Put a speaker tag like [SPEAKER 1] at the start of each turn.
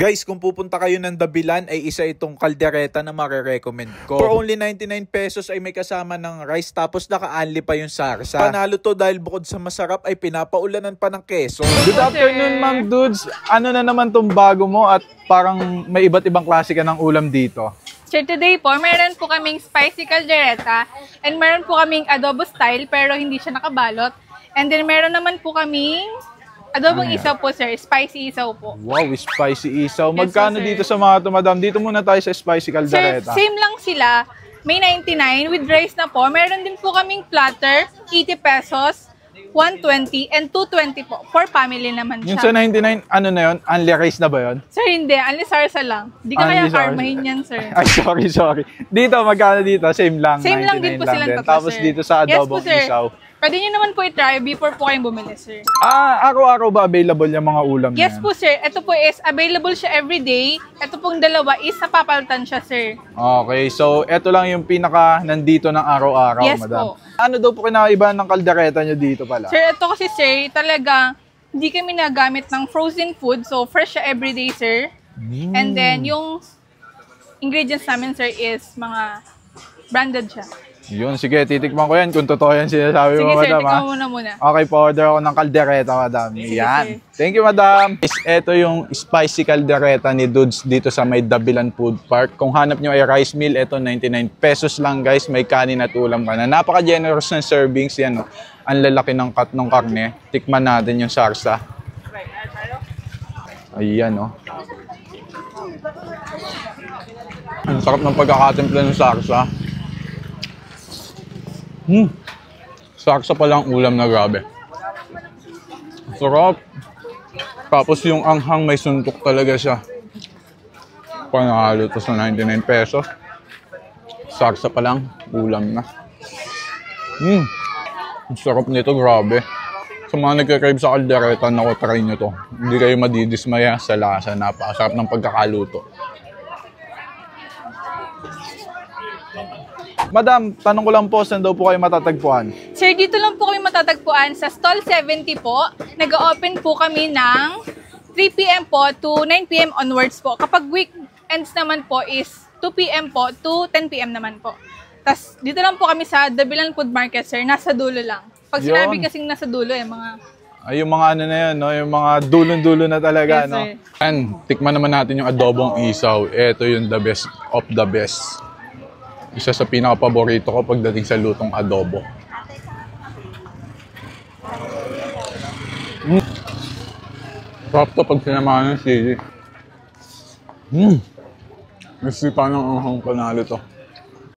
[SPEAKER 1] Guys, kung pupunta kayo ng Dabilan ay isa itong kaldereta na marirecommend ko. For only 99 pesos ay may kasama ng rice tapos naka-unli pa yung sarsa. Panalo to dahil bukod sa masarap ay pinapaulanan pa ng keso.
[SPEAKER 2] Good afternoon, Ma'am Dudes. Ano na naman tong bago mo at parang may iba't ibang klase ka ng ulam dito?
[SPEAKER 3] Sir, today po, meron po kaming spicy caldereta and meron po kaming adobo style pero hindi siya nakabalot. And then meron naman po kaming adobong isaw po, sir. Spicy isaw po.
[SPEAKER 2] Wow, spicy isaw.
[SPEAKER 3] Yes,
[SPEAKER 2] Magkano
[SPEAKER 3] sir.
[SPEAKER 2] dito sa mga to, madam? Dito muna tayo sa spicy
[SPEAKER 3] Sir,
[SPEAKER 2] caldereta.
[SPEAKER 3] same lang sila. May 99 with rice na po. Meron din po kaming platter, 80 pesos, 120, and 220 po. For family naman
[SPEAKER 2] Yung
[SPEAKER 3] siya.
[SPEAKER 2] sa 99, ano na yun? Unli rice na ba yun?
[SPEAKER 3] Sir, hindi. Only sarsa lang. Di ka
[SPEAKER 2] Only
[SPEAKER 3] kaya
[SPEAKER 2] sarsa.
[SPEAKER 3] karmahin yan, sir.
[SPEAKER 2] Ay, sorry. Dito, magkano dito? Same lang.
[SPEAKER 3] Same lang din po silang tatlo,
[SPEAKER 2] Tapos
[SPEAKER 3] sir.
[SPEAKER 2] dito sa
[SPEAKER 3] Yes po,
[SPEAKER 2] adobong
[SPEAKER 3] sir.
[SPEAKER 2] isaw.
[SPEAKER 3] Pwede nyo naman po i-try before po kayong bumili, sir.
[SPEAKER 2] Araw-araw ba available yung mga ulam na
[SPEAKER 3] Yes
[SPEAKER 2] yan?
[SPEAKER 3] po, sir. Ito po is available siya everyday. Ito pong dalawa is napapalitan siya, sir.
[SPEAKER 2] Okay, so eto lang yung pinaka nandito ng araw-araw,
[SPEAKER 3] Yes
[SPEAKER 2] madam.
[SPEAKER 3] po.
[SPEAKER 2] Ano daw po kinakaiba ng kaldereta nyo dito pala?
[SPEAKER 3] Sir, ito kasi, sir, talaga hindi kami nagamit ng frozen food. So, fresh siya everyday, sir. And then, yung ingredients namin, sir, is mga branded siya.
[SPEAKER 2] Yun, sige, titikman ko yan kung totoo yan sinasabi
[SPEAKER 3] Sige,
[SPEAKER 2] mo,
[SPEAKER 3] sir,
[SPEAKER 2] madam.
[SPEAKER 3] tingnan muna.
[SPEAKER 2] Okay, pa-order ako ng kaldereta, madam. Yan.
[SPEAKER 3] sir.
[SPEAKER 2] Thank you, madam. Ito yung spicy kaldereta ni Dudes dito sa may Dabilan Food Park. Kung hanap nyo ay rice meal, ito 99 pesos lang, guys. May kanin at ulam ka na. Napaka-generous ng servings yan. Oh. Ang lalaki ng cut ng karne. Tikman natin yung sarsa. Ayan, oh. Ang sarap ng pagkakatimpla ng sarsa. Saksa pa lang ulam na grabe. Sarap. Tapos yung anghang may suntok talaga siya. Panalo to sa 99 pesos. Saksa pa lang, ulam na. Ang sarap nito, grabe. Sa mga nagka-crave sa kaldereta, naku, try nyo to. Hindi kayo madidismaya sa lasa. Napakasarap ng pagkakaluto. Madam, tanong ko lang po, saan daw po kayo matatagpuan?
[SPEAKER 3] Sir, dito lang po kami matatagpuan sa stall 70 po. Nag-open po kami ng 3 p.m. po to 9 p.m. onwards po. Kapag weekends naman po is 2 p.m. po to 10 p.m. naman po. Tapos dito lang po kami sa Dabilan Food Market, sir. Nasa dulo lang. Pag sinabi kasing nasa dulo, mga...
[SPEAKER 2] Ay, yung mga ano na yan, no? Yung mga dulon-dulo na talaga,
[SPEAKER 3] Yes,
[SPEAKER 2] no?
[SPEAKER 3] sir.
[SPEAKER 2] And tikman naman natin yung adobong isaw. Ito yung the best of the best. Isa sa pinaka-paborito ko pagdating sa lutong adobo. Sarap to pag sinamahan ng sili. May sipa ng anghang, panalo to.